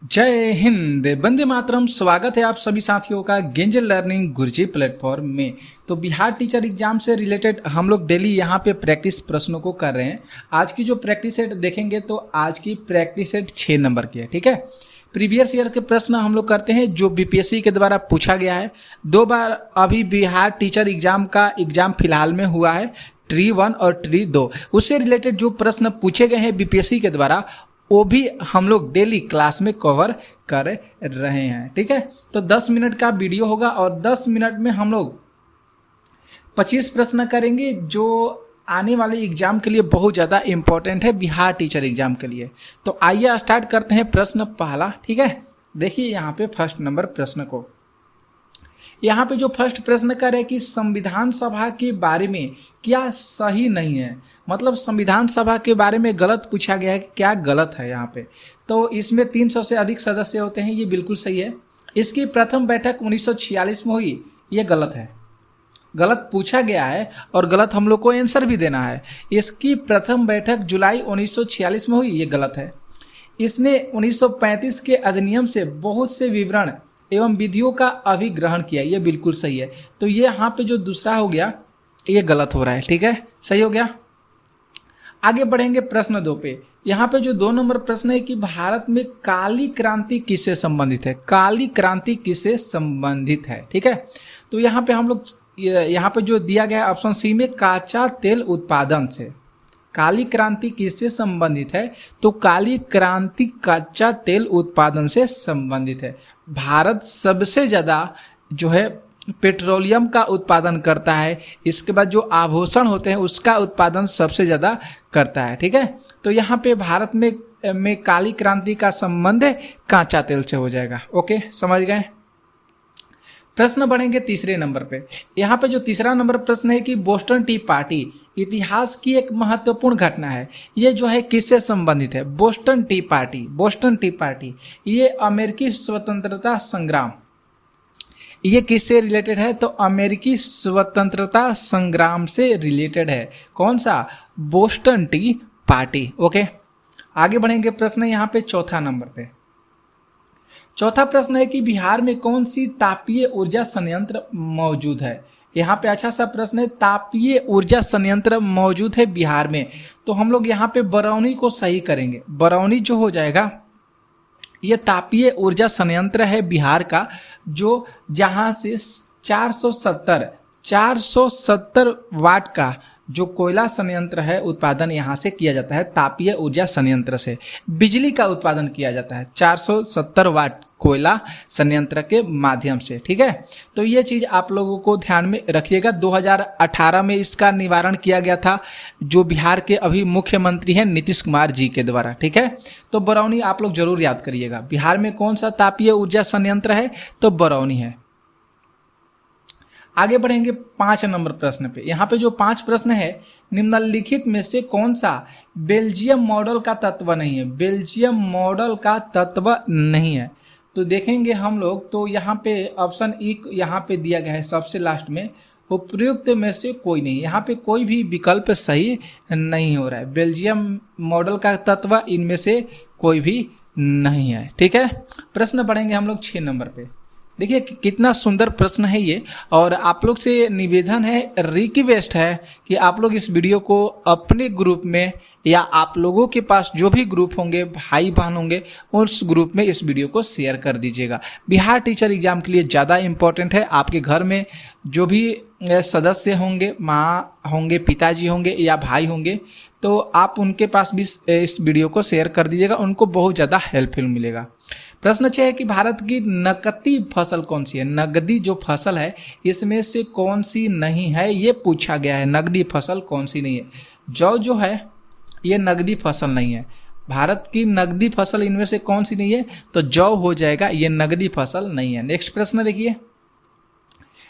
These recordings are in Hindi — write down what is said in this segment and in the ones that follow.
जय हिंद, वंदे मातरम। स्वागत है आप सभी साथियों का गेंजल लर्निंग गुरुजी प्लेटफॉर्म में। तो बिहार टीचर एग्जाम से रिलेटेड हम लोग डेली यहाँ पे प्रैक्टिस प्रश्नों को कर रहे हैं। आज की जो प्रैक्टिस सेट देखेंगे तो आज की प्रैक्टिस सेट 6 नंबर की है, ठीक है। प्रीवियस ईयर के प्रश्न हम लोग करते हैं जो बीपीएससी के द्वारा पूछा गया है। 2 बार अभी बिहार टीचर एग्जाम का एग्जाम फिलहाल में हुआ है, ट्री 1 और ट्री 2। उससे रिलेटेड जो प्रश्न पूछे गए हैं बीपीएससी के द्वारा वो भी हम लोग डेली क्लास में कवर कर रहे हैं, ठीक है। तो 10 मिनट का वीडियो होगा और 10 मिनट में हम लोग 25 प्रश्न करेंगे जो आने वाले एग्जाम के लिए बहुत ज़्यादा इम्पोर्टेंट है, बिहार टीचर एग्जाम के लिए। तो आइए स्टार्ट करते हैं प्रश्न पहला, ठीक है। देखिए यहाँ पे फर्स्ट नंबर प्रश्न को, यहाँ पे जो फर्स्ट प्रश्न कर है कि संविधान सभा के बारे में क्या सही नहीं है, मतलब संविधान सभा के बारे में गलत पूछा गया है कि क्या गलत है यहाँ पे। तो इसमें 300 से अधिक सदस्य होते हैं, ये बिल्कुल सही है। इसकी प्रथम बैठक 1946 में हुई, ये गलत है, गलत पूछा गया है और गलत हम लोग को आंसर भी देना है। इसकी प्रथम बैठक जुलाई 1946 में हुई, ये गलत है। इसने 1935 के अधिनियम से बहुत से विवरण एवं विधियों का अभिग्रहण किया, ये बिल्कुल सही है। तो ये यहाँ पे जो दूसरा हो गया ये गलत हो रहा है, ठीक है, सही हो गया। आगे बढ़ेंगे प्रश्न 2 पे। यहाँ पे जो 2 नंबर प्रश्न है कि भारत में काली क्रांति किससे संबंधित है, काली क्रांति किससे संबंधित है, ठीक है। तो यहाँ पे हम लोग यहाँ पे जो दिया गया है ऑप्शन सी में कच्चा तेल उत्पादन से, काली क्रांति किससे संबंधित है, तो काली क्रांति कच्चा तेल उत्पादन से संबंधित है। भारत सबसे ज़्यादा जो है पेट्रोलियम का उत्पादन करता है, इसके बाद जो आभूषण होते हैं उसका उत्पादन सबसे ज़्यादा करता है, ठीक है। तो यहाँ पे भारत में काली क्रांति का संबंध कच्चा तेल से हो जाएगा, ओके, समझ गए। प्रश्न बढ़ेंगे तीसरे नंबर पे। यहाँ पे जो तीसरा नंबर प्रश्न है कि बोस्टन टी पार्टी इतिहास की एक महत्वपूर्ण घटना है, ये जो है किससे संबंधित है, Boston T party. Boston T party ये अमेरिकी स्वतंत्रता संग्राम, ये किससे रिलेटेड है, तो अमेरिकी स्वतंत्रता संग्राम से रिलेटेड है। कौन सा, बोस्टन टी पार्टी, ओके। आगे बढ़ेंगे प्रश्न यहाँ पे चौथा नंबर पे। चौथा प्रश्न है कि बिहार में कौन सी तापीय ऊर्जा संयंत्र मौजूद है। यहाँ पे अच्छा सा प्रश्न है, तापीय ऊर्जा संयंत्र मौजूद है बिहार में। तो हम लोग यहाँ पे बरौनी को सही करेंगे, बरौनी जो हो जाएगा ये तापीय ऊर्जा संयंत्र है बिहार का, जो जहाँ से 470 वाट का जो कोयला संयंत्र है उत्पादन यहाँ से किया जाता है। तापीय ऊर्जा संयंत्र से बिजली का उत्पादन किया जाता है 470 वाट कोयला संयंत्र के माध्यम से, ठीक है। तो ये चीज़ आप लोगों को ध्यान में रखिएगा। 2018 में इसका निवारण किया गया था, जो बिहार के अभी मुख्यमंत्री हैं नीतीश कुमार जी के द्वारा, ठीक है। तो बरौनी आप लोग जरूर याद करिएगा। बिहार में कौन सा तापीय ऊर्जा संयंत्र है, तो बरौनी है। आगे बढ़ेंगे 5 नंबर प्रश्न पे। यहाँ पे जो 5 प्रश्न है, निम्नलिखित में से कौन सा बेल्जियम मॉडल का तत्व नहीं है, बेल्जियम मॉडल का तत्व नहीं है। तो देखेंगे हम लोग, तो यहाँ पे ऑप्शन ई यहाँ पे दिया गया है सबसे लास्ट में, उपयुक्त में से कोई नहीं। यहाँ पे कोई भी विकल्प सही नहीं हो रहा है, बेल्जियम मॉडल का तत्व इनमें से कोई भी नहीं है, ठीक है। प्रश्न बढ़ेंगे हम लोग 6 नंबर पे। देखिए कितना सुंदर प्रश्न है ये, और आप लोग से निवेदन है, रिक्वेस्ट है कि आप लोग इस वीडियो को अपने ग्रुप में या आप लोगों के पास जो भी ग्रुप होंगे, भाई बहन होंगे, उस ग्रुप में इस वीडियो को शेयर कर दीजिएगा। बिहार टीचर एग्जाम के लिए ज़्यादा इम्पोर्टेंट है। आपके घर में जो भी सदस्य होंगे, माँ होंगे, पिताजी होंगे या भाई होंगे, तो आप उनके पास भी इस वीडियो को शेयर कर दीजिएगा, उनको बहुत ज़्यादा हेल्पफुल मिलेगा। प्रश्न 6 है कि भारत की नकदी फसल कौन सी है, नगदी जो फसल है इसमें से कौन सी नहीं है, ये पूछा गया है। नगदी फसल कौन सी नहीं है, जौ जो है ये नगदी फसल नहीं है। भारत की नगदी फसल इनमें से कौन सी नहीं है, तो जौ हो जाएगा, ये नगदी फसल नहीं है। नेक्स्ट प्रश्न देखिए,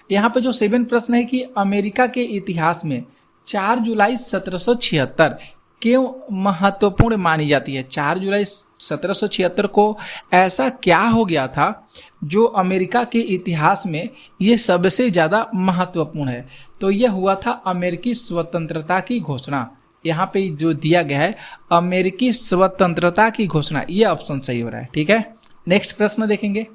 यहाँ पे जो 7 प्रश्न है कि अमेरिका के इतिहास में 4 जुलाई 1776 क्यों महत्वपूर्ण मानी जाती है। 4 जुलाई 1776 को ऐसा क्या हो गया था जो अमेरिका के इतिहास में ये सबसे ज़्यादा महत्वपूर्ण है, तो ये हुआ था अमेरिकी स्वतंत्रता की घोषणा। यहाँ पे जो दिया गया है अमेरिकी स्वतंत्रता की घोषणा, ये ऑप्शन सही हो रहा है, ठीक है। नेक्स्ट प्रश्न देखेंगे।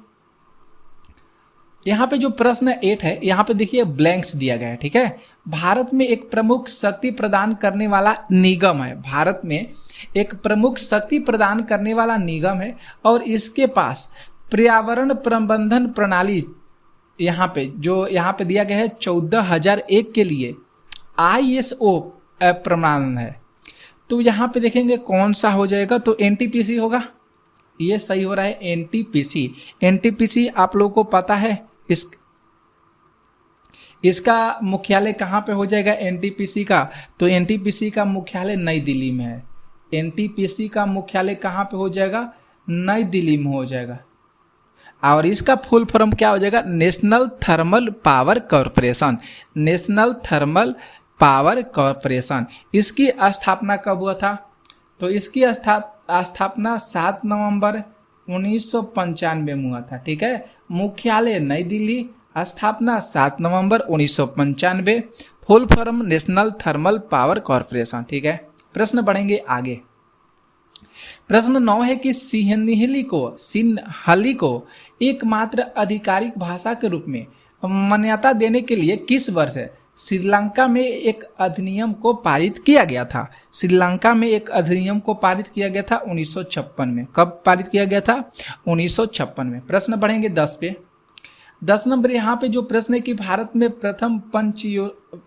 यहाँ पे जो प्रश्न 8 है, यहाँ पे देखिए ब्लैंक्स दिया गया है, ठीक है। भारत में एक प्रमुख शक्ति प्रदान करने वाला निगम है, भारत में एक प्रमुख शक्ति प्रदान करने वाला निगम है और इसके पास पर्यावरण प्रबंधन प्रणाली यहाँ पे दिया गया है 14001 के लिए ISO प्रमाणन है। तो यहाँ पे देखेंगे कौन सा हो जाएगा, तो NTPC होगा, ये सही हो रहा है NTPC। NTPC आप लोगों को पता है इसका मुख्यालय कहाँ पे हो जाएगा NTPC का, तो NTPC का मुख्यालय नई दिल्ली में है। NTPC का मुख्यालय कहाँ पे हो जाएगा, नई दिल्ली में हो जाएगा। और इसका फुल फॉर्म क्या हो जाएगा, national thermal power corporation, national thermal power corporation. इसकी स्थापना कब हुआ था, तो इसकी स्थापना 7 नवंबर 1995 में हुआ था, ठीक है। मुख्यालय नई दिल्ली, स्थापना 7 नवंबर 1995, full form national thermal power corporation, ठीक है। प्रश्न बढ़ेंगे आगे। प्रश्न 9 है कि सिन्हली को एकमात्र आधिकारिक भाषा के रूप में मान्यता देने के लिए किस वर्ष श्रीलंका में एक अधिनियम को पारित किया गया था। श्रीलंका में एक अधिनियम को पारित किया गया था 1956 में। कब पारित किया गया था, 1956 में। प्रश्न बढ़ेंगे 10 पे। 10 नंबर यहाँ पे जो प्रश्न है कि भारत में प्रथम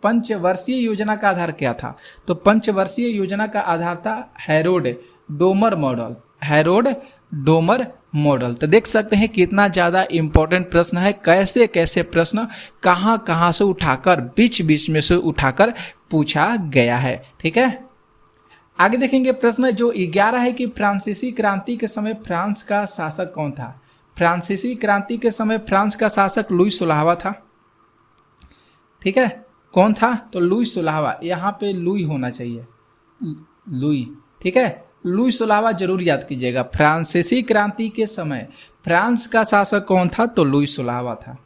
पंचवर्षीय योजना का आधार क्या था, तो पंचवर्षीय योजना का आधार था Harold Domar model, Harold Domar model. तो देख सकते हैं कितना ज़्यादा इंपॉर्टेंट प्रश्न है, कैसे कैसे प्रश्न कहाँ से उठाकर बीच में से उठाकर पूछा गया है, ठीक है। आगे देखेंगे प्रश्न जो 11 है कि फ्रांसीसी क्रांति के समय फ्रांस का शासक कौन था। फ्रांसीसी क्रांति के समय फ्रांस का शासक लुई 16वां था, ठीक है। कौन था, तो लुई 16वां, यहाँ पे लुई होना चाहिए, लुई, ठीक है। लुई 16वां जरूर याद कीजिएगा। फ्रांसीसी क्रांति के समय फ्रांस का शासक कौन था, तो लुई 16वां था।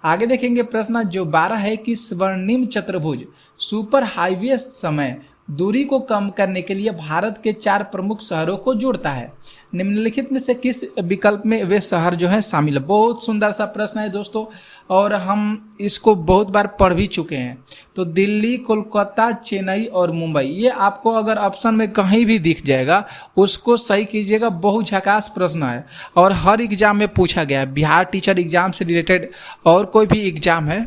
आगे देखेंगे प्रश्न जो 12 है कि स्वर्णिम चतुर्भुज सुपर हाईवे समय दूरी को कम करने के लिए भारत के 4 प्रमुख शहरों को जोड़ता है। निम्नलिखित में से किस विकल्प में वे शहर जो है शामिल है। बहुत सुंदर सा प्रश्न है दोस्तों, और हम इसको बहुत बार पढ़ भी चुके हैं। तो दिल्ली, कोलकाता, चेन्नई और मुंबई, ये आपको अगर ऑप्शन में कहीं भी दिख जाएगा उसको सही कीजिएगा। बहुत झकास प्रश्न है और हर एग्जाम में पूछा गया है। बिहार टीचर एग्जाम से रिलेटेड और कोई भी एग्जाम है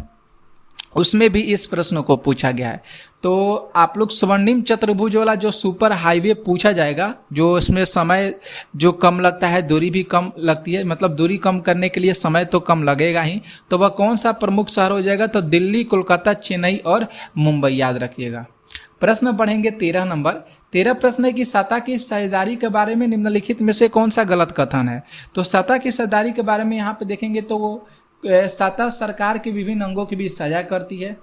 उसमें भी इस प्रश्न को पूछा गया है। तो आप लोग स्वर्णिम चतुर्भुज वाला जो सुपर हाईवे पूछा जाएगा, जो इसमें समय जो कम लगता है, दूरी भी कम लगती है, मतलब दूरी कम करने के लिए समय तो कम लगेगा ही, तो वह कौन सा प्रमुख शहर हो जाएगा, तो दिल्ली, कोलकाता, चेन्नई और मुंबई, याद रखिएगा। प्रश्न बढ़ेंगे 13 नंबर। 13 प्रश्न है कि सत्ता की साझेदारी के बारे में निम्नलिखित में से कौन सा गलत कथन है। तो सत्ता की साझेदारी के बारे में यहाँ पे देखेंगे तो वो सत्ता सरकार के विभिन्न अंगों के बीच साझा करती है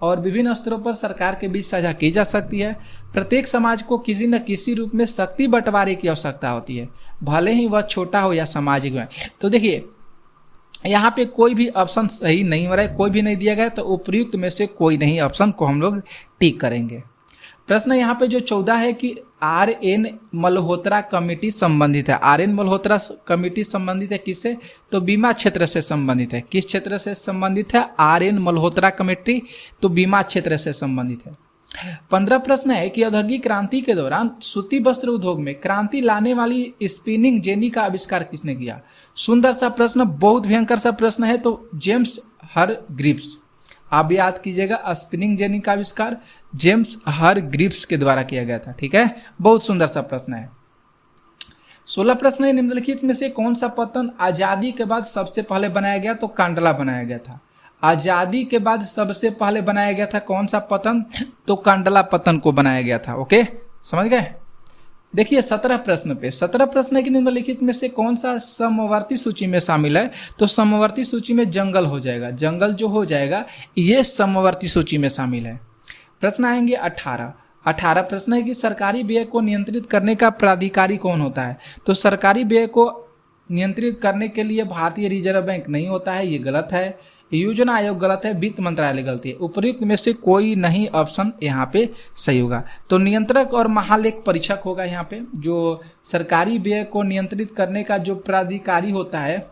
और विभिन्न स्तरों पर सरकार के बीच साझा की जा सकती है। प्रत्येक समाज को किसी न किसी रूप में शक्ति बंटवारे की आवश्यकता होती है, भले ही वह छोटा हो या सामाजिक हो। तो देखिए यहाँ पे कोई भी ऑप्शन सही नहीं हो रहा है, कोई भी नहीं दिया गया, तो उपयुक्त में से कोई नहीं ऑप्शन को हम लोग टिक करेंगे। प्रश्न यहाँ पे जो 14 है कि RN मल्होत्रा कमेटी संबंधित है। RN मल्होत्रा कमेटी संबंधित है किससे, तो बीमा क्षेत्र से संबंधित है। किस क्षेत्र से संबंधित है, RN मल्होत्रा कमेटी, तो बीमा क्षेत्र से संबंधित है। 15 प्रश्न है कि औद्योगिक क्रांति के दौरान सूती वस्त्र उद्योग में क्रांति लाने वाली स्पिनिंग जेनी का आविष्कार किसने किया। सुंदर सा प्रश्न, बहुत भयंकर सा प्रश्न है। तो जेम्स हरग्रीव्स, आप याद कीजिएगा, स्पिनिंग जेनी का आविष्कार जेम्स हरग्रीव्स के द्वारा किया गया था, ठीक है। बहुत सुंदर सा प्रश्न है। 16 प्रश्न है निम्नलिखित में से कौन सा पतन आजादी के बाद सबसे पहले बनाया गया, तो कांडला बनाया गया था। आजादी के बाद सबसे पहले बनाया गया था कौन सा पतन, तो कांडला पतन को बनाया गया था। ओके, समझ गए। देखिए 17 प्रश्न पे 17 प्रश्न है कि निम्नलिखित में से कौन सा समवर्ती सूची में शामिल है, तो समवर्ती सूची में जंगल हो जाएगा। जंगल जो हो जाएगा ये समवर्ती सूची में शामिल है। प्रश्न आएंगे 18 प्रश्न है कि सरकारी व्यय को नियंत्रित करने का प्राधिकारी कौन होता है। तो सरकारी व्यय को नियंत्रित करने के लिए भारतीय रिजर्व बैंक नहीं होता है, ये गलत है। योजना आयोग गलत है, वित्त मंत्रालय गलती है। उपयुक्त में से कोई नहीं ऑप्शन यहाँ पे सही होगा। तो नियंत्रक और महालेख परीक्षक होगा यहाँ पे। जो सरकारी व्यय को नियंत्रित करने का जो प्राधिकारी होता है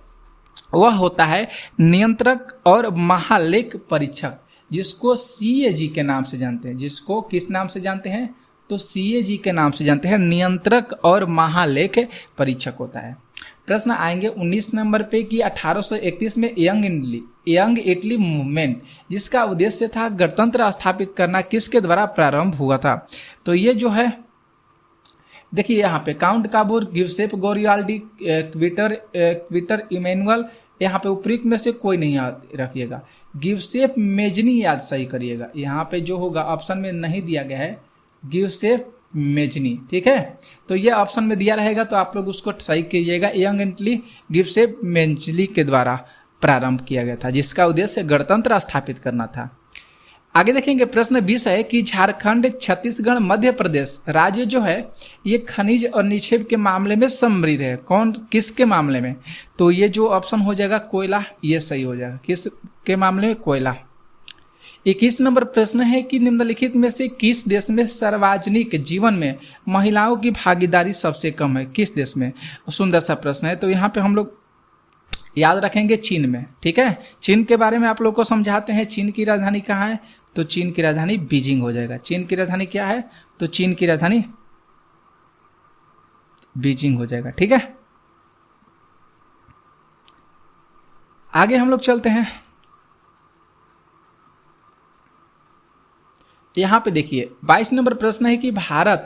वह होता है नियंत्रक और महालेख परीक्षक, जिसको सीएजी के नाम से जानते हैं। जिसको किस नाम से जानते हैं? तो सीएजी के नाम से जानते हैं। नियंत्रक और महालेख परीक्षक होता है। प्रश्न आएंगे 19 नंबर पे कि 1831 में यंग इटली मूवमेंट, जिसका उद्देश्य था गणतंत्र स्थापित करना, किसके द्वारा प्रारंभ हुआ था? तो ये जो है देखिए यहाँ पे काउंट काबूर, गिवसेप गोरियाल्डी, क्विटर इमैनुअल, यहाँ पे उपयुक्त में से कोई नहीं याद रखिएगा। गिवसेप मेजनी याद सही करिएगा। यहाँ पे जो होगा ऑप्शन में नहीं दिया गया है गिवसेप मेजनी, ठीक है। तो ये ऑप्शन में दिया रहेगा तो आप लोग उसको सही कीजिएगा। यंग इटली गिवसेप मेजनी के द्वारा प्रारंभ किया गया था, जिसका उद्देश्य गणतंत्र स्थापित करना था। आगे देखेंगे प्रश्न 20 है कि झारखंड, छत्तीसगढ़, मध्य प्रदेश राज्य जो है ये खनिज और निक्षेप के मामले में समृद्ध है। कौन किसके मामले में? तो ये जो ऑप्शन हो जाएगा कोयला, ये सही हो जाएगा। किस के मामले में? कोयला। 21 नंबर प्रश्न है कि निम्नलिखित में से किस देश में सार्वजनिक जीवन में महिलाओं की भागीदारी सबसे कम है? किस देश में? सुंदर सा प्रश्न है। तो यहाँ पे हम लोग याद रखेंगे चीन में, ठीक है। चीन के बारे में आप लोग को समझाते हैं। चीन की राजधानी कहाँ है? तो चीन की राजधानी बीजिंग हो जाएगा। चीन की राजधानी क्या है? तो चीन की राजधानी बीजिंग हो जाएगा, ठीक है। आगे हम लोग चलते हैं। यहाँ पे देखिए 22 नंबर प्रश्न है कि भारत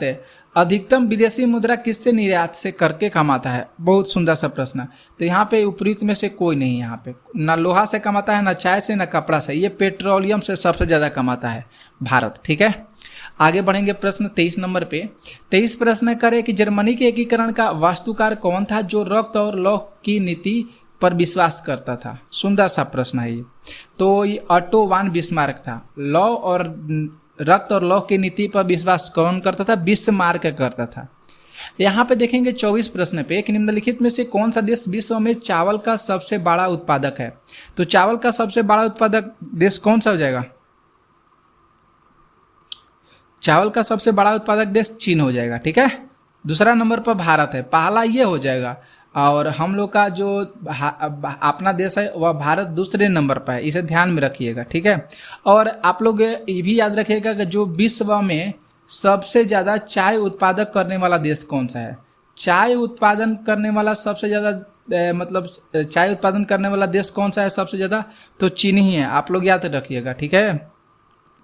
अधिकतम विदेशी मुद्रा किससे निर्यात से करके कमाता है? बहुत सुंदर सा प्रश्न। तो यहाँ पे उपयुक्त में से कोई नहीं। यहाँ पे ना लोहा से कमाता है, ना चाय से, ना कपड़ा से। ये पेट्रोलियम से सबसे ज़्यादा कमाता है भारत, ठीक है। आगे बढ़ेंगे प्रश्न 23 नंबर पे। 23 प्रश्न करे कि जर्मनी के एकीकरण का वास्तुकार कौन था जो रक्त और लौह की नीति पर विश्वास करता था? सुंदर सा प्रश्न है ये। तो ये ऑटो वान बिस्मार्क था। लौ और रक्त और लौह की नीति पर विश्वास कौन करता था? बिस्मार्क करता था। यहाँ पे देखेंगे 24 प्रश्न पे कि निम्नलिखित में से कौन सा देश विश्व में चावल का सबसे बड़ा उत्पादक है? तो चावल का सबसे बड़ा उत्पादक देश कौन सा हो जाएगा? चावल का सबसे बड़ा उत्पादक देश चीन हो जाएगा, ठीक है। दूसरा नंबर पर भारत है, पहला ये हो जाएगा। और हम लोग का जो अपना देश है वह भारत दूसरे नंबर पर है, इसे ध्यान में रखिएगा, ठीक है। और आप लोग ये भी याद रखिएगा कि जो विश्व में सबसे ज़्यादा चाय उत्पादक करने वाला देश कौन सा है? चाय उत्पादन करने वाला सबसे ज़्यादा मतलब चाय उत्पादन करने वाला देश कौन सा है सबसे ज़्यादा? तो चीन ही है। आप लोग याद रखिएगा, ठीक है।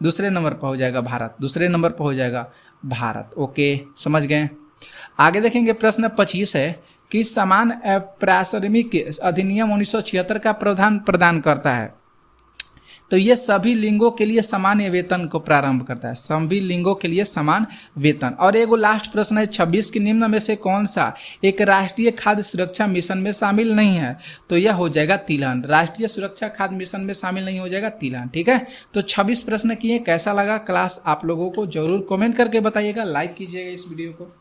दूसरे नंबर पर हो जाएगा भारत, दूसरे नंबर पर हो जाएगा भारत। ओके, समझ गए। आगे देखेंगे प्रश्न 25 है कि समान पारिश्रमिक अधिनियम 1976 का प्रावधान प्रदान करता है। तो ये सभी लिंगों के लिए समान वेतन को प्रारंभ करता है, सभी लिंगों के लिए समान वेतन। और एगो लास्ट प्रश्न है 26 के निम्न में से कौन सा एक राष्ट्रीय खाद्य सुरक्षा मिशन में शामिल नहीं है? तो यह हो जाएगा तिलहन। राष्ट्रीय सुरक्षा खाद्य मिशन में शामिल नहीं हो जाएगा तिलहन, ठीक है। तो 26 प्रश्न किए। कैसा लगा क्लास आप लोगों को जरूर कमेंट करके बताइएगा, लाइक कीजिएगा इस वीडियो को।